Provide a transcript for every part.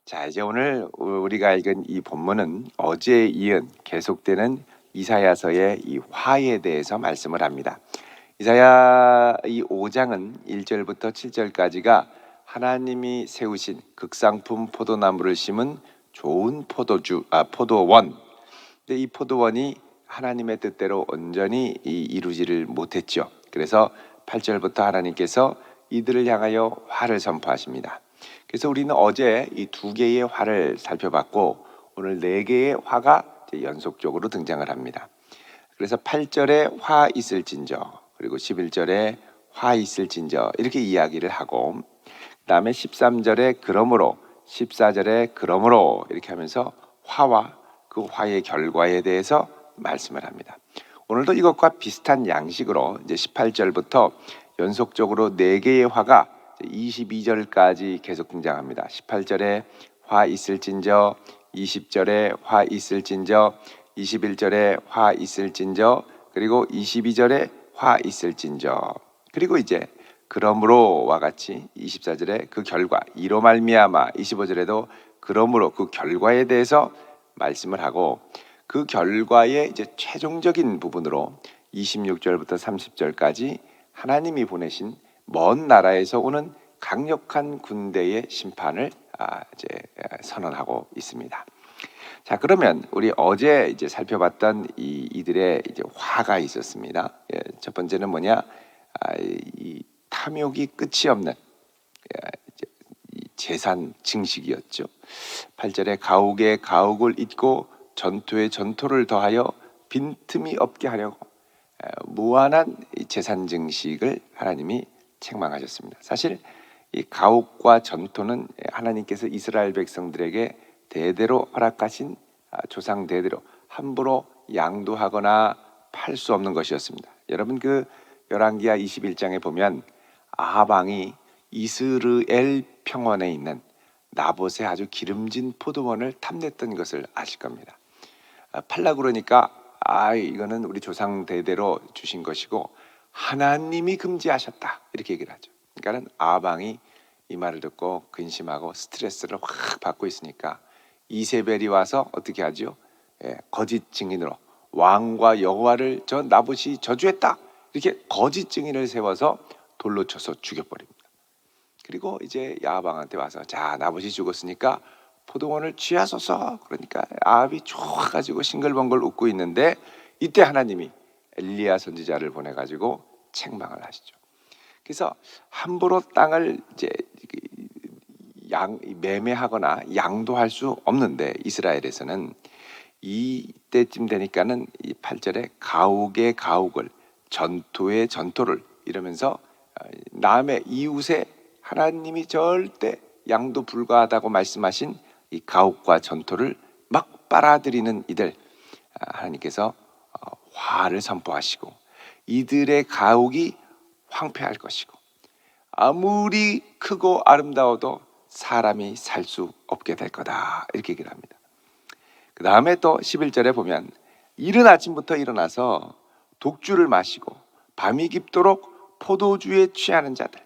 자, 이제 오늘 우리가 읽은 이 본문은 어제에 이은 계속되는 이사야서의 이 화에 대해서 말씀을 합니다. 이사야 이 5장은 1절부터 7절까지가 하나님이 세우신 극상품 포도나무를 심은 좋은 포도원. 근데 이 포도원이 하나님의 뜻대로 온전히 이루지를 못했죠. 그래서 8절부터 하나님께서 이들을 향하여 화를 선포하십니다. 그래서 우리는 어제 이 두 개의 화를 살펴봤고 오늘 네 개의 화가 연속적으로 등장을 합니다. 그래서 8절에 화 있을진저, 그리고 11절에 화 있을진저 이렇게 이야기를 하고, 그 다음에 13절에 그러므로, 14절에 그러므로 이렇게 하면서 화와 그 화의 결과에 대해서 말씀을 합니다. 오늘도 이것과 비슷한 양식으로 이제 18절부터 연속적으로 네 개의 화가 22절까지 계속 등장합니다. 18절에 화 있을진저, 20절에 화 있을진저, 21절에 화 있을진저, 그리고 22절에 화 있을진저, 그리고 이제 그러므로와 같이 24절에 그 결과, 이로 말미암아, 25절에도 그러므로 그 결과에 대해서 말씀을 하고, 그 결과의 이제 최종적인 부분으로 26절부터 30절까지 하나님이 보내신 먼 나라에서 오는 강력한 군대의 심판을 이제 선언하고 있습니다. 자, 그러면 우리 어제 이제 살펴봤던 이들의 이제 화가 있었습니다. 첫 번째는 뭐냐? 이 탐욕이 끝이 없는 이제 이 재산 증식이었죠. 8절에 가옥에 가옥을 잇고 전투에 전투를 더하여 빈틈이 없게 하려고 무한한 재산 증식을 하나님이 책망하셨습니다. 사실 이 가옥과 전토는 하나님께서 이스라엘 백성들에게 대대로 허락하신 조상 대대로 함부로 양도하거나 팔 수 없는 것이었습니다. 여러분, 그 열왕기하 21장에 보면 아합 왕이 이스르엘 평원에 있는 나봇의 아주 기름진 포도원을 탐냈던 것을 아실 겁니다. 팔라 그러니까 이거는 우리 조상 대대로 주신 것이고 하나님이 금지하셨다 이렇게 얘기를 하죠. 그러니까는 아합 왕이 이 말을 듣고 근심하고 스트레스를 확 받고 있으니까 이세벨이 와서 어떻게 하죠? 거짓 증인으로 왕과 여호와를 저 나봇이 저주했다 이렇게 거짓 증인을 세워서 돌로 쳐서 죽여버립니다. 그리고 이제 아합 왕한테 와서 자, 나봇이 죽었으니까 포도원을 취하소서. 그러니까 아합이 좋아가지고 싱글벙글 웃고 있는데 이때 하나님이 엘리야 선지자를 보내가지고 책망을 하시죠. 그래서 함부로 땅을 이제 매매하거나 양도할 수 없는데 이스라엘에서는 이때쯤 되니까는 이 8절에 가옥의 가옥을 전투의 전투를 이러면서 남의 이웃의 하나님이 절대 양도 불가하다고 말씀하신 이 가옥과 전투를 막 빨아들이는 이들, 하나님께서 화를 선포하시고 이들의 가옥이 황폐할 것이고 아무리 크고 아름다워도 사람이 살 수 없게 될 거다 이렇게 얘기를 합니다. 그 다음에 또 11절에 보면 이른 아침부터 일어나서 독주를 마시고 밤이 깊도록 포도주에 취하는 자들,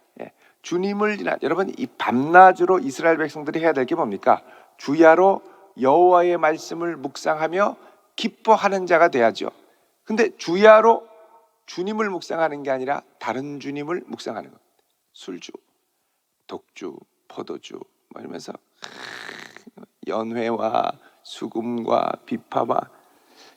주님을 여러분 이 밤낮으로 이스라엘 백성들이 해야 될 게 뭡니까? 주야로 여호와의 말씀을 묵상하며 기뻐하는 자가 돼야죠. 근데 주야로 주님을 묵상하는 게 아니라 다른 주님을 묵상하는 겁니다. 술주, 독주, 포도주 이러면서 연회와 수금과 비파와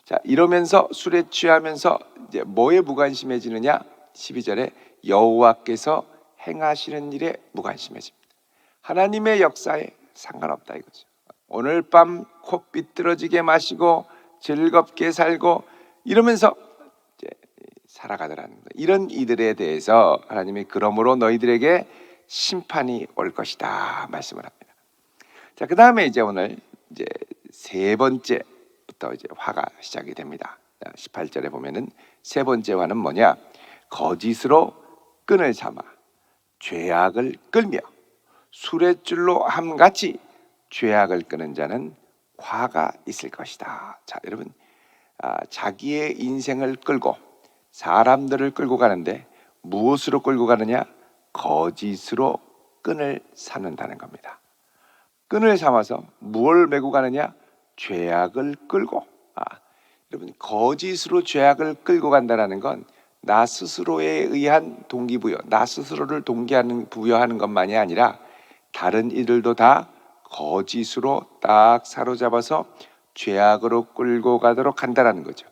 자 이러면서 술에 취하면서 이제 뭐에 무관심해지느냐? 12절에 여호와께서 행하시는 일에 무관심해집니다. 하나님의 역사에 상관없다 이거죠. 오늘 밤 코 삐뚤어지게 마시고 즐겁게 살고 이러면서 이제 살아가더라는 거예요. 이런 이들에 대해서 하나님이 그러므로 너희들에게 심판이 올 것이다 말씀을 합니다. 자, 그 다음에 이제 오늘 이제 세 번째부터 이제 화가 시작이 됩니다. 18절에 보면은 세 번째 화는 뭐냐? 거짓으로 끈을 삼아 죄악을 끌며 수레줄로 함같이 죄악을 끄는 자는 화가 있을 것이다. 자, 여러분, 자기의 인생을 끌고 사람들을 끌고 가는데 무엇으로 끌고 가느냐? 거짓으로 끈을 삼는다는 겁니다. 끈을 삼아서 무엇을 메고 가느냐? 죄악을 끌고. 여러분, 거짓으로 죄악을 끌고 간다는 건 나 스스로에 의한 동기부여, 나 스스로를 부여하는 것만이 아니라 다른 이들도 다 거짓으로 딱 사로잡아서 죄악으로 끌고 가도록 한다라는 거죠.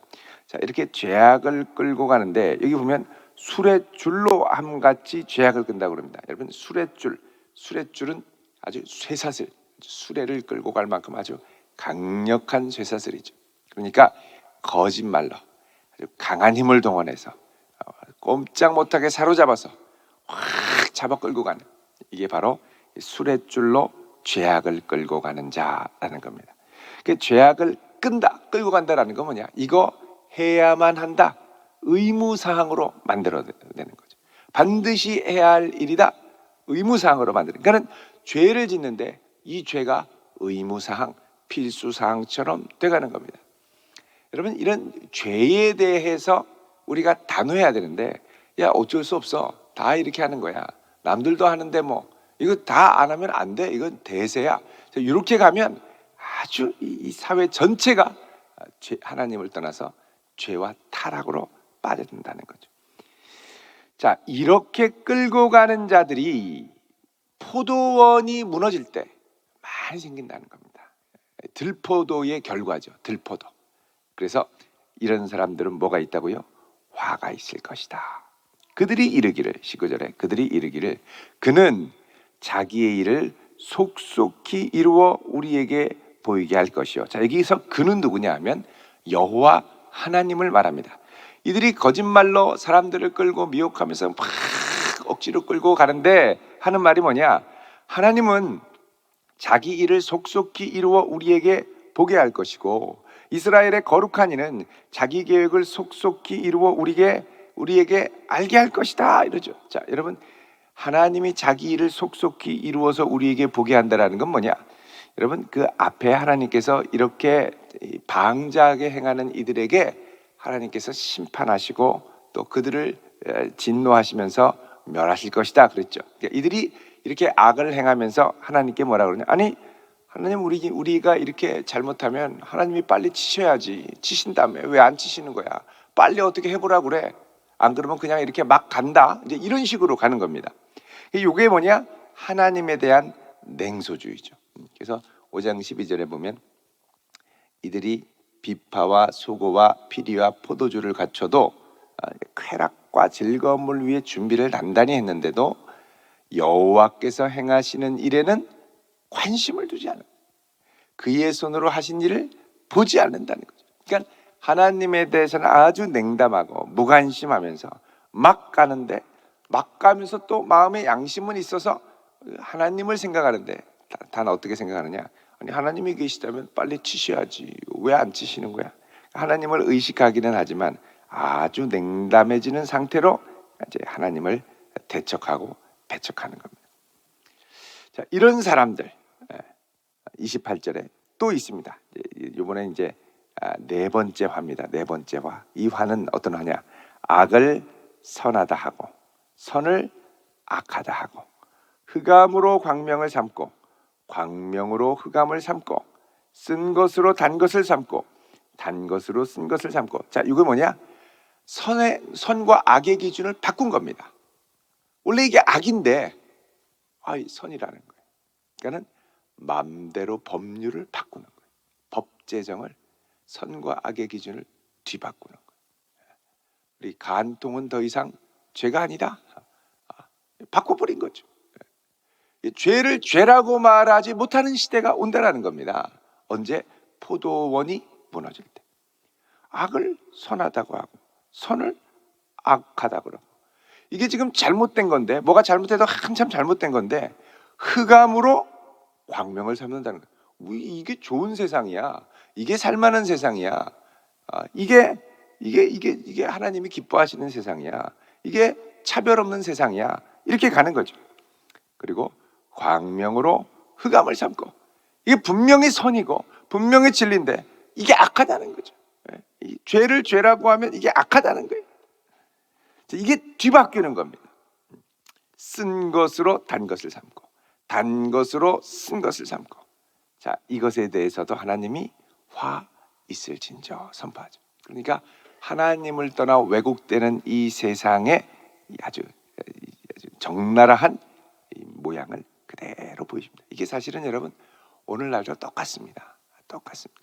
자, 이렇게 죄악을 끌고 가는데 여기 보면 수레줄로 함같이 죄악을 끈다고 그럽니다. 여러분, 수레줄은 아주 쇠사슬, 수레를 끌고 갈 만큼 아주 강력한 쇠사슬이죠. 그러니까 거짓말로 아주 강한 힘을 동원해서 꼼짝 못하게 사로잡아서 확 잡아 끌고 가는, 이게 바로 수레줄로 죄악을 끌고 가는 자라는 겁니다. 그 죄악을 끌고 간다라는 건 뭐냐? 이거 해야만 한다, 의무사항으로 만들어내는 거죠. 반드시 해야 할 일이다, 의무사항으로 만드는. 그러니까 죄를 짓는데 이 죄가 의무사항, 필수사항처럼 돼가는 겁니다. 여러분, 이런 죄에 대해서 우리가 단호해야 되는데, 야, 어쩔 수 없어, 다 이렇게 하는 거야, 남들도 하는데 뭐 이거 다 안 하면 안 돼, 이건 대세야, 이렇게 가면 아주 이 사회 전체가 하나님을 떠나서 죄와 타락으로 빠져든다는 거죠. 자, 이렇게 끌고 가는 자들이 포도원이 무너질 때 많이 생긴다는 겁니다. 들포도의 결과죠. 들포도. 그래서 이런 사람들은 뭐가 있다고요? 화가 있을 것이다. 그들이 이르기를, 19절에 그들이 이르기를, 그는 자기의 일을 속속히 이루어 우리에게 보이게 할 것이요. 자, 여기서 그는 누구냐 하면 여호와 하나님을 말합니다. 이들이 거짓말로 사람들을 끌고 미혹하면서 막 억지로 끌고 가는데 하는 말이 뭐냐? 하나님은 자기 일을 속속히 이루어 우리에게 보게 할 것이고, 이스라엘의 거룩한 이는 자기 계획을 속속히 이루어 우리에게 알게 할 것이다, 이러죠. 자, 여러분, 하나님이 자기 일을 속속히 이루어서 우리에게 보게 한다라는 건 뭐냐? 여러분, 그 앞에 하나님께서 이렇게 방자하게 행하는 이들에게 하나님께서 심판하시고 또 그들을 진노하시면서 멸하실 것이다 그랬죠. 그러니까 이들이 이렇게 악을 행하면서 하나님께 뭐라 그러냐? 아니, 하나님, 우리가 이렇게 잘못하면 하나님이 빨리 치셔야지, 치신다며 왜 안 치시는 거야? 빨리 어떻게 해보라 그래? 안 그러면 그냥 이렇게 막 간다, 이제 이런 식으로 가는 겁니다. 이게 뭐냐? 하나님에 대한 냉소주의죠. 그래서 5장 12절에 보면 이들이 비파와 수고와 피리와 포도주를 갖춰도 쾌락과 즐거움을 위해 준비를 단단히 했는데도 여호와께서 행하시는 일에는 관심을 두지 않아요. 그의 손으로 하신 일을 보지 않는다는 거죠. 그러니까 하나님에 대해서는 아주 냉담하고 무관심하면서 막 가는데, 막 가면서 또 마음에 양심은 있어서 하나님을 생각하는데, 단 어떻게 생각하느냐? 아니, 하나님이 계시다면 빨리 치셔야지, 왜 안 치시는 거야? 하나님을 의식하기는 하지만 아주 냉담해지는 상태로 이제 하나님을 대척하고 배척하는 겁니다. 자, 이런 사람들 28절에 또 있습니다. 이번에 이제 네 번째 화입니다. 네 번째 화. 이 화는 어떤 화냐? 악을 선하다 하고 선을 악하다 하고 흑암으로 광명을 삼고 광명으로 흑암을 삼고 쓴 것으로 단 것을 삼고 단 것으로 쓴 것을 삼고. 자, 이거 뭐냐? 선과 악의 기준을 바꾼 겁니다. 원래 이게 악인데 선이라는 거예요. 그러니까는 마음대로 법률을 바꾸는 거예요. 법 제정을, 선과 악의 기준을 뒤바꾸는 거예요. 우리 간통은 더 이상 죄가 아니다, 바꿔버린 거죠. 죄를 죄라고 말하지 못하는 시대가 온다라는 겁니다. 언제? 포도원이 무너질 때. 악을 선하다고 하고 선을 악하다고 그러고. 이게 지금 잘못된 건데, 뭐가 잘못해도 한참 잘못된 건데 흑암으로 광명을 삼는다는 거예요. 이게 좋은 세상이야, 이게 살만한 세상이야, 이게 하나님이 기뻐하시는 세상이야, 이게 차별 없는 세상이야, 이렇게 가는 거죠. 그리고 광명으로 흑암을 삼고, 이게 분명히 선이고 분명히 진리인데 이게 악하다는 거죠. 이 죄를 죄라고 하면 이게 악하다는 거예요. 이게 뒤바뀌는 겁니다. 쓴 것으로 단 것을 삼고 단 것으로 쓴 것을 삼고. 자, 이것에 대해서도 하나님이 화 있을진저 선포하죠. 그러니까 하나님을 떠나 왜곡되는 이 세상에 아주 적나라한 모양을 그대로 보여줍니다. 이게 사실은 여러분 오늘날도 똑같습니다.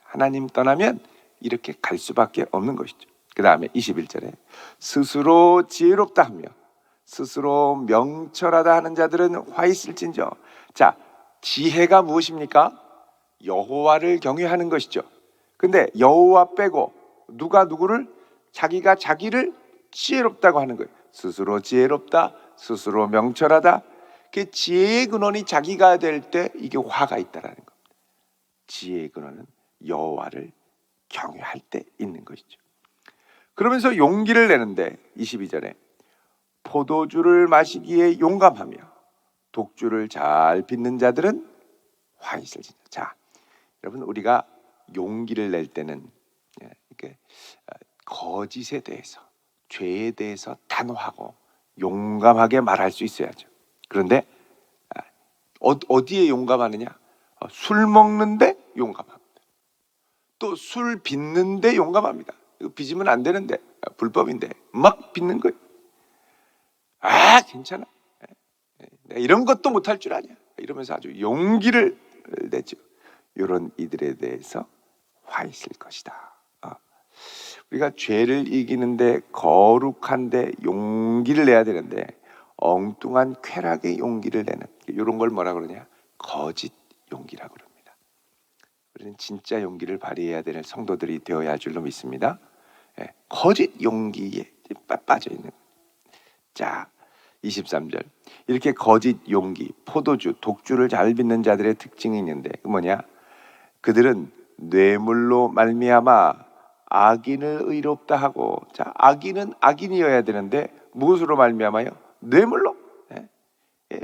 하나님 떠나면 이렇게 갈 수밖에 없는 것이죠. 그 다음에 21절에 스스로 지혜롭다 하며 스스로 명철하다 하는 자들은 화 있을진저. 자, 지혜가 무엇입니까? 여호와를 경외하는 것이죠. 근데 여호와 빼고 누가 누구를 자기가 자기를 지혜롭다고 하는 거예요. 스스로 지혜롭다, 스스로 명철하다. 그 지혜의 근원이 자기가 될 때 이게 화가 있다라는 겁니다. 지혜의 근원은 여호와를 경외할 때 있는 것이죠. 그러면서 용기를 내는데 22절에 포도주를 마시기에 용감하며 독주를 잘 빚는 자들은 화 있을지니라. 자, 여러분 우리가 용기를 낼 때는 이렇게 거짓에 대해서, 죄에 대해서 단호하고 용감하게 말할 수 있어야죠. 그런데 어디에 용감하느냐? 술 먹는데 용감합니다. 또 술 빚는데 용감합니다. 이거 빚으면 안 되는데 불법인데 막 빚는 거예요. 아, 괜찮아. 내가 이런 것도 못할 줄 아냐. 이러면서 아주 용기를 내죠. 이런 이들에 대해서 화 있을 것이다. 우리가 죄를 이기는데 거룩한데 용기를 내야 되는데 엉뚱한 쾌락의 용기를 내는 이런 걸 뭐라 그러냐? 거짓 용기라고 그럽니다. 우리는 진짜 용기를 발휘해야 되는 성도들이 되어야 할 줄로 믿습니다. 거짓 용기에 빠져 있는. 자, 23절 이렇게 거짓 용기, 포도주, 독주를 잘 빚는 자들의 특징이 있는데 그 뭐냐? 그들은 뇌물로 말미암아 악인을 의롭다 하고, 자, 악인은 악인이어야 되는데 무엇으로 말미암아요? 뇌물로.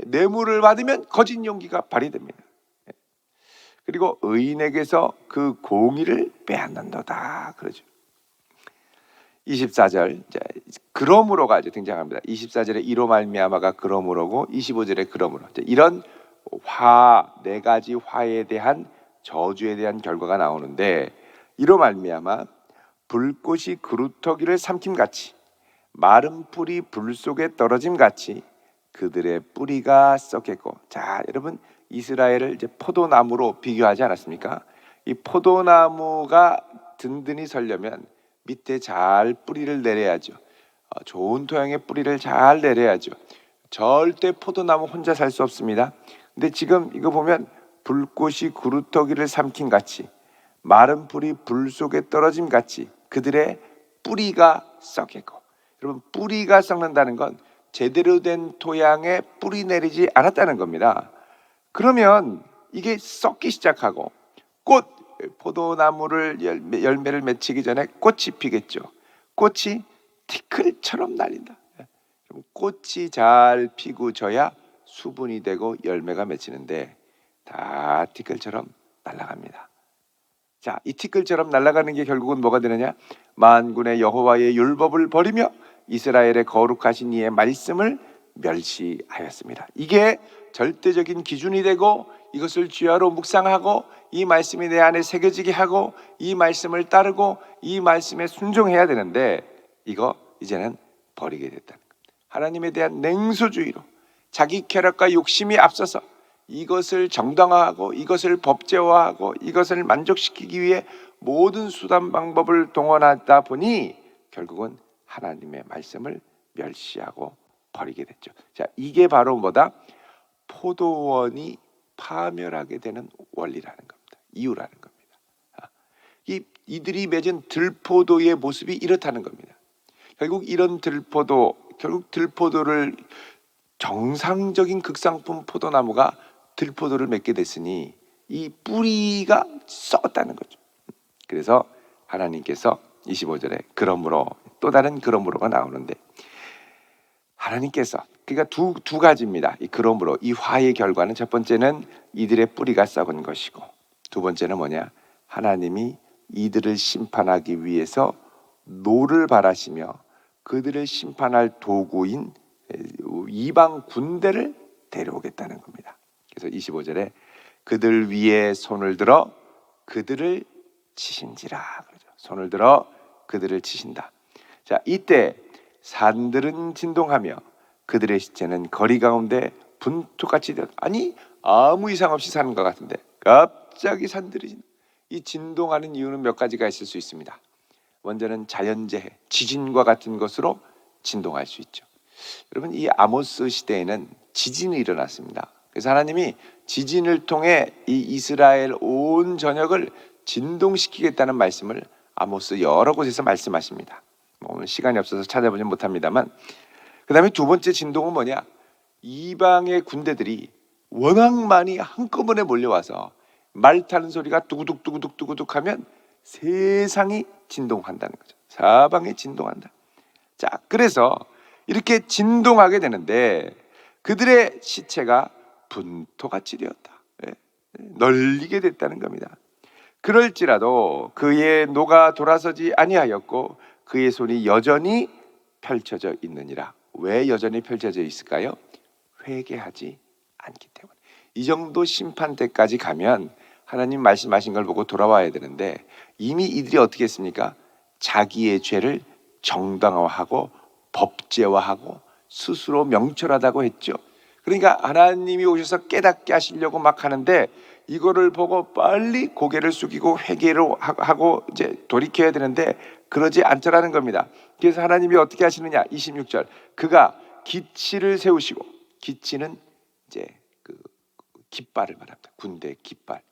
뇌물을 받으면 거짓 용기가 발휘됩니다. 그리고 의인에게서 그 공의를 빼앗는도다 그러죠. 24절 그러므로가 이제 등장합니다. 24절에 이로 말미암아가 그러므로고 25절에 그러므로. 이런 네 가지 화에 대한 저주에 대한 결과가 나오는데 이로 말미암아 불꽃이 그루터기를 삼킴같이 마른 풀이 불 속에 떨어짐같이 그들의 뿌리가 썩겠고. 자, 여러분 이스라엘을 이제 포도나무로 비교하지 않았습니까? 이 포도나무가 든든히 서려면 밑에 잘 뿌리를 내려야죠. 좋은 토양에 뿌리를 잘 내려야죠. 절대 포도나무 혼자 살 수 없습니다. 근데 지금 이거 보면 불꽃이 구루터기를 삼킨 같이 마른 풀이 불 속에 떨어짐 같이 그들의 뿌리가 썩겠고. 여러분 뿌리가 썩는다는 건 제대로 된 토양에 뿌리 내리지 않았다는 겁니다. 그러면 이게 썩기 시작하고 포도나무를 열매를 맺히기 전에 꽃이 피겠죠. 꽃이 티끌처럼 날린다. 꽃이 잘 피고 져야 수분이 되고 열매가 맺히는데 다 티끌처럼 날아갑니다. 자, 이 티끌처럼 날아가는 게 결국은 뭐가 되느냐? 만군의 여호와의 율법을 버리며 이스라엘의 거룩하신 이의 말씀을 멸시하였습니다. 이게 절대적인 기준이 되고 이것을 주야로 묵상하고 이 말씀이 내 안에 새겨지게 하고 이 말씀을 따르고 이 말씀에 순종해야 되는데 이거 이제는 버리게 됐다는 겁니다. 하나님에 대한 냉소주의로 자기 쾌락과 욕심이 앞서서 이것을 정당화하고 이것을 법제화하고 이것을 만족시키기 위해 모든 수단 방법을 동원하다 보니 결국은 하나님의 말씀을 멸시하고 버리게 됐죠. 자, 이게 바로 뭐다? 포도원이 파멸하게 되는 원리라는 겁니다. 이유라는 겁니다. 이들이 맺은 들포도의 모습이 이렇다는 겁니다. 결국 이런 들포도를 정상적인 극상품 포도나무가 들포도를 맺게 됐으니 이 뿌리가 썩었다는 거죠. 그래서 하나님께서 25절에 그러므로 또 다른 그러므로가 나오는데 하나님께서 그러니까 두 가지입니다. 이 그러므로 이 화의 결과는 첫 번째는 이들의 뿌리가 썩은 것이고 두 번째는 뭐냐? 하나님이 이들을 심판하기 위해서 노를 바라시며 그들을 심판할 도구인 이방 군대를 데려오겠다는 겁니다. 그래서 25절에 그들 위에 손을 들어 그들을 치신지라. 그러죠. 손을 들어 그들을 치신다. 자, 이때 산들은 진동하며 그들의 시체는 거리 가운데 분토같이 되었다. 아니, 아무 이상 없이 사는 것 같은데 갑자기 산들이 이 진동하는 이유는 몇 가지가 있을 수 있습니다. 먼저는 자연재해, 지진과 같은 것으로 진동할 수 있죠. 여러분, 이 아모스 시대에는 지진이 일어났습니다. 그래서 하나님이 지진을 통해 이 이스라엘 온 전역을 진동시키겠다는 말씀을 아모스 여러 곳에서 말씀하십니다. 오늘 시간이 없어서 찾아보지 못합니다만, 그 다음에 두 번째 진동은 뭐냐? 이방의 군대들이 워낙 많이 한꺼번에 몰려와서 말 타는 소리가 두구둑두구둑두구둑 하면 세상이 진동한다는 거죠. 사방이 진동한다. 자, 그래서 이렇게 진동하게 되는데 그들의 시체가 분토같이 되었다. 널리게 됐다는 겁니다. 그럴지라도 그의 노가 돌아서지 아니하였고 그의 손이 여전히 펼쳐져 있느니라. 왜 여전히 펼쳐져 있을까요? 회개하지 않기 때문에. 이 정도 심판 때까지 가면 하나님 말씀하신 걸 보고 돌아와야 되는데 이미 이들이 어떻게 했습니까? 자기의 죄를 정당화하고 법제화하고 스스로 명철하다고 했죠. 그러니까 하나님이 오셔서 깨닫게 하시려고 막 하는데 이거를 보고 빨리 고개를 숙이고 회개를 하고 이제 돌이켜야 되는데 그러지 않더라는 겁니다. 그래서 하나님이 어떻게 하시느냐? 26절. 그가 기치를 세우시고, 기치는 이제 그 깃발을 말합니다. 군대 깃발.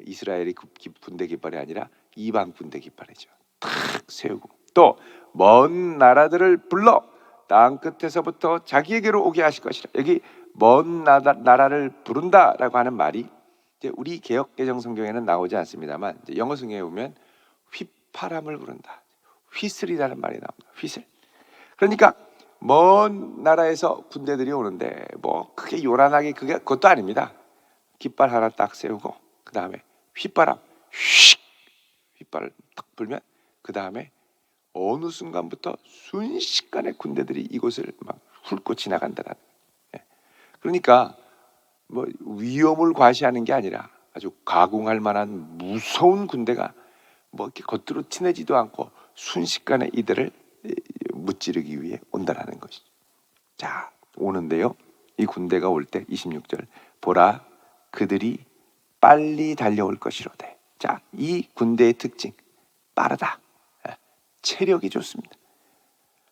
이스라엘이 군대 깃발이 아니라 이방 군대 깃발이죠. 탁 세우고 또 먼 나라들을 불러 땅 끝에서부터 자기에게로 오게 하실 것이라. 여기 먼 나라를 부른다라고 하는 말이 이제 우리 개역 개정 성경에는 나오지 않습니다만 이제 영어 성경에 보면 휘파람을 부른다, 휘슬이라는 말이 나옵니다. 휘슬. 그러니까 먼 나라에서 군대들이 오는데 뭐 크게 요란하게 그것도 아닙니다. 깃발 하나 딱 세우고 그 다음에 휘바람 휙 휘발을 딱 불면 그 다음에 어느 순간부터 순식간에 군대들이 이곳을 막 훑고 지나간다는. 그러니까 뭐 위험을 과시하는 게 아니라 아주 가공할 만한 무서운 군대가 뭐 이렇게 겉으로 티내지도 않고 순식간에 이들을 무찌르기 위해 온다라는 것이죠. 자, 오는데요. 이 군대가 올 때 26절 보라 그들이 빨리 달려올 것이로되. 자, 이 군대의 특징 빠르다. 체력이 좋습니다.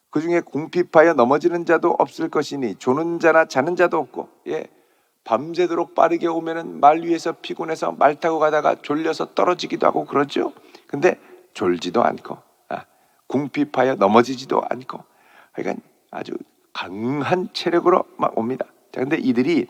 그 중에 궁핍하여 넘어지는 자도 없을 것이니 조는 자나 자는 자도 없고. 밤새도록 빠르게 오면은 말 위에서 피곤해서 말 타고 가다가 졸려서 떨어지기도 하고 그러죠. 근데 졸지도 않고 궁핍하여 넘어지지도 않고 그러니까 아주 강한 체력으로 막 옵니다. 자, 근데 이들이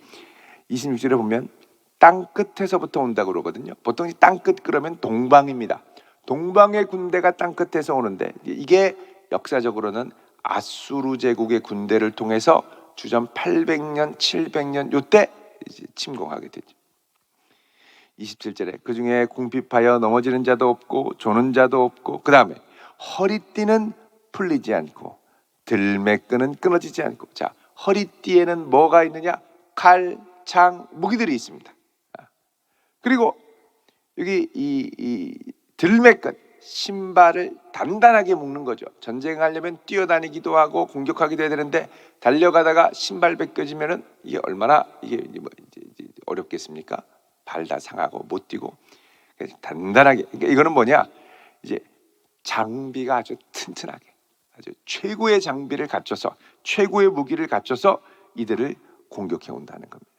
26절에 보면 땅 끝에서부터 온다고 그러거든요. 보통 땅 끝 그러면 동방입니다. 동방의 군대가 땅 끝에서 오는데 이게 역사적으로는 아수르 제국의 군대를 통해서 주전 800년, 700년 요때 침공하게 되죠. 27절에 그 중에 궁핍하여 넘어지는 자도 없고 조는 자도 없고 그 다음에 허리띠는 풀리지 않고 들매끈은 끊어지지 않고. 자, 허리띠에는 뭐가 있느냐? 칼, 창, 무기들이 있습니다. 그리고 여기 이 들매끈, 신발을 단단하게 묶는 거죠. 전쟁하려면 뛰어다니기도 하고 공격하기도 해야 되는데 달려가다가 신발 벗겨지면은 이게 얼마나 이게 어렵겠습니까? 발 다 상하고 못 뛰고. 단단하게. 그러니까 이거는 뭐냐? 이제 장비가 아주 튼튼하게 아주 최고의 장비를 갖춰서 최고의 무기를 갖춰서 이들을 공격해 온다는 겁니다.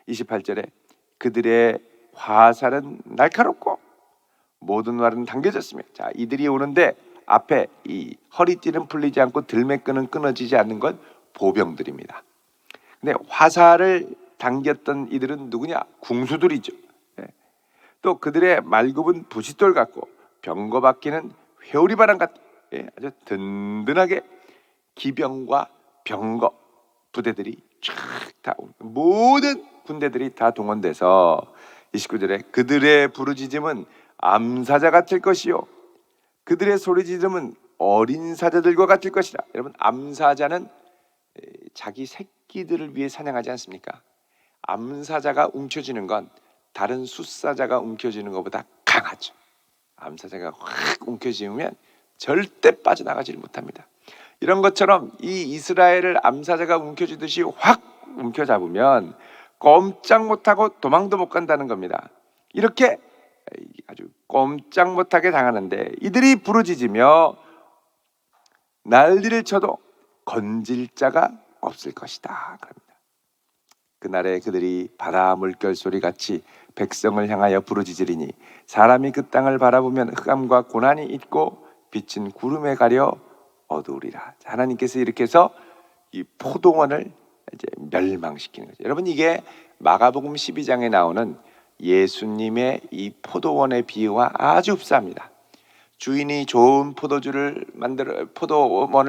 28절에 그들의 화살은 날카롭고 모든 활은 당겨졌으며. 자, 이들이 오는데 앞에 이 허리띠는 풀리지 않고 들매끈은 끊어지지 않는 건 보병들입니다. 근데 화살을 당겼던 이들은 누구냐? 궁수들이죠. 또 그들의 말굽은 부싯돌 같고 병거바퀴는 회오리바람 같다. 아주 든든하게 기병과 병거 부대들이 쫙 다 모든 군대들이 다 동원돼서 29절에 그들의 부르짖음은 암사자 같을 것이요 그들의 소리지름은 어린 사자들과 같을 것이라. 여러분, 암사자는 자기 새끼들을 위해 사냥하지 않습니까? 암사자가 움켜쥐는 건 다른 숫사자가 움켜쥐는 것보다 강하죠. 암사자가 확 움켜쥐면 절대 빠져나가지 못합니다. 이런 것처럼 이 이스라엘을 암사자가 움켜쥐듯이 확 움켜잡으면 꼼짝 못하고 도망도 못 간다는 겁니다. 이렇게 아주 꼼짝 못하게 당하는데 이들이 부르짖으며 난리를 쳐도 건질 자가 없을 것이다. 그럽니다. 그날에 그들이 바다 물결소리 같이 백성을 향하여 부르짖으리니 사람이 그 땅을 바라보면 흑암과 고난이 있고 빛은 구름에 가려 어두우리라. 하나님께서 이렇게 해서 이 포도원을 이제 멸망시키는 거죠. 여러분, 이게 마가복음 12장에 나오는 예수님의 이 포도원의 비유와 아주 흡사합니다. 주인이 좋은 포도원을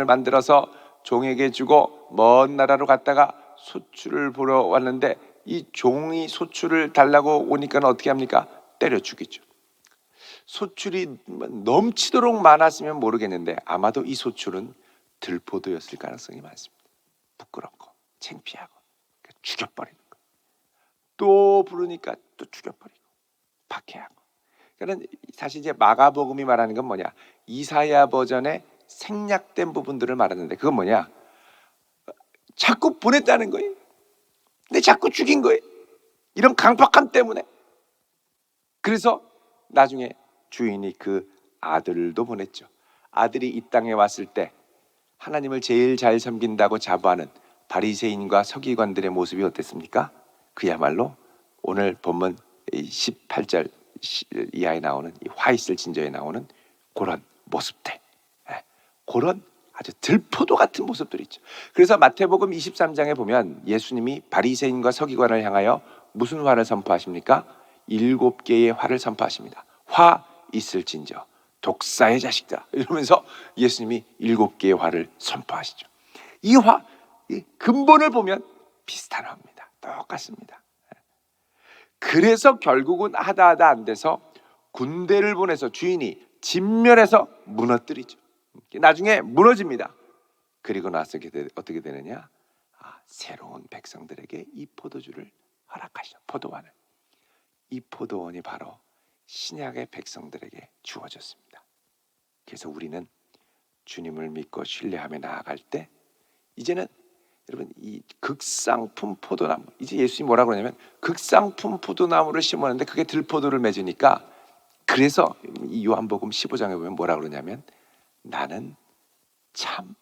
만들어서 종에게 주고 먼 나라로 갔다가 소출을 보러 왔는데 이 종이 소출을 달라고 오니까 어떻게 합니까? 때려 죽이죠. 소출이 넘치도록 많았으면 모르겠는데 아마도 이 소출은 들포도였을 가능성이 많습니다. 부끄럽고 창피하고 죽여버리는 거. 또 부르니까 또 죽여버리고 박해하고. 그러니까 사실 이제 마가복음이 말하는 건 뭐냐? 이사야 버전의 생략된 부분들을 말하는데 그건 뭐냐? 자꾸 보냈다는 거예요. 근데 자꾸 죽인 거예요. 이런 강팍함 때문에. 그래서 나중에 주인이 그 아들도 보냈죠. 아들이 이 땅에 왔을 때 하나님을 제일 잘 섬긴다고 자부하는 바리새인과 서기관들의 모습이 어땠습니까? 그야말로 오늘 본문 18절 이하에 나오는 이 화 있을 진저에 나오는 그런 모습들, 그런 아주 들포도 같은 모습들이 있죠. 그래서 마태복음 23장에 보면 예수님이 바리새인과 서기관을 향하여 무슨 화를 선포하십니까? 7개의 화를 선포하십니다. 화 있을진저 독사의 자식다 이러면서 예수님이 7개의 화를 선포하시죠. 이 화, 이 근본을 보면 비슷한 화입니다. 똑같습니다. 그래서 결국은 하다 안 돼서 군대를 보내서 주인이 진멸해서 무너뜨리죠. 나중에 무너집니다. 그리고 나서 어떻게 되느냐? 새로운 백성들에게 이 포도주를 허락하시죠. 포도원을. 이 포도원이 바로 신약의 백성들에게 주어졌습니다. 그래서 우리는 주님을 믿고 신뢰하며 나아갈 때 이제는 여러분 이 극상품 포도나무, 이제 예수님이 뭐라고 그러냐면 극상품 포도나무를 심었는데 그게 들포도를 맺으니까, 그래서 이 요한복음 15장에 보면 뭐라고 그러냐면 나는 참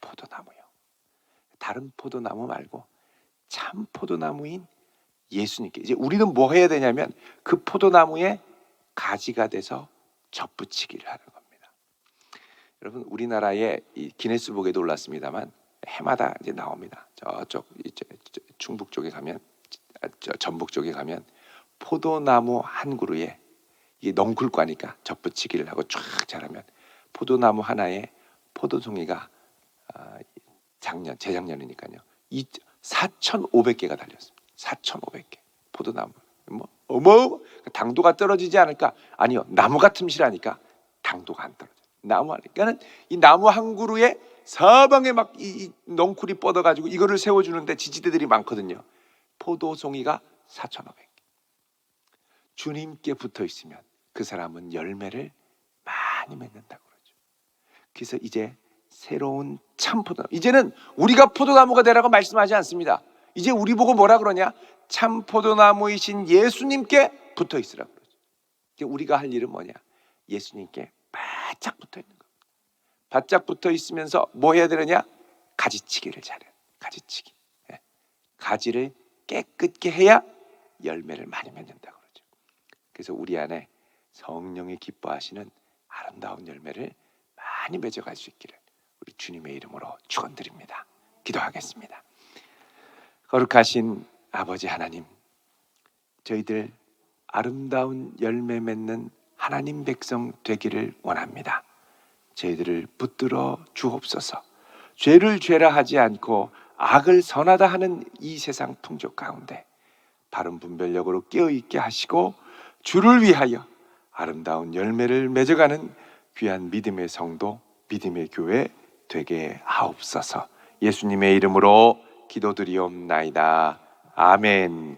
포도나무요. 다른 포도나무 말고 참 포도나무인 예수님께 이제 우리는 뭐 해야 되냐면 그 포도나무에 가지가 돼서 접붙이기를 하는 겁니다. 여러분, 우리나라의 이 기네스북에도 올랐습니다만 해마다 이제 나옵니다. 저쪽 충북 쪽에 가면, 전북 쪽에 가면 포도나무 한 그루에 이게 넝쿨과니까 접붙이기를 하고 쫙 자라면 포도나무 하나에 포도송이가 재작년이니까요 4,500개가 달렸습니다. 4,500개 포도나무. 뭐 당도가 떨어지지 않을까? 아니요, 나무가 틈실하니까 당도가 안 떨어져. 나무 하니까는 이 나무 한 그루에 사방에 막 이 넝쿨이 뻗어가지고 이거를 세워주는데 지지대들이 많거든요. 포도송이가 4,500개. 주님께 붙어 있으면 그 사람은 열매를 많이 맺는다고 그러죠. 그래서 이제 새로운 참 포도나무. 이제는 우리가 포도나무가 되라고 말씀하지 않습니다. 이제 우리 보고 뭐라 그러냐? 참 포도나무이신 예수님께 붙어 있으라고 그러죠. 우리가 할 일은 뭐냐? 예수님께 바짝 붙어 있는 겁니다. 바짝 붙어 있으면서 뭐 해야 되느냐? 가지치기를 잘해요. 가지치기. 가지를 깨끗게 해야 열매를 많이 맺는다고 그러죠. 그래서 우리 안에 성령이 기뻐하시는 아름다운 열매를 많이 맺어갈 수 있기를 우리 주님의 이름으로 축원드립니다. 기도하겠습니다. 거룩하신 아버지 하나님, 저희들 아름다운 열매 맺는 하나님 백성 되기를 원합니다. 저희들을 붙들어 주옵소서. 죄를 죄라 하지 않고 악을 선하다 하는 이 세상 풍조 가운데 바른 분별력으로 깨어있게 하시고 주를 위하여 아름다운 열매를 맺어가는 귀한 믿음의 성도, 믿음의 교회 되게 하옵소서. 예수님의 이름으로 기도드리옵나이다. 아멘.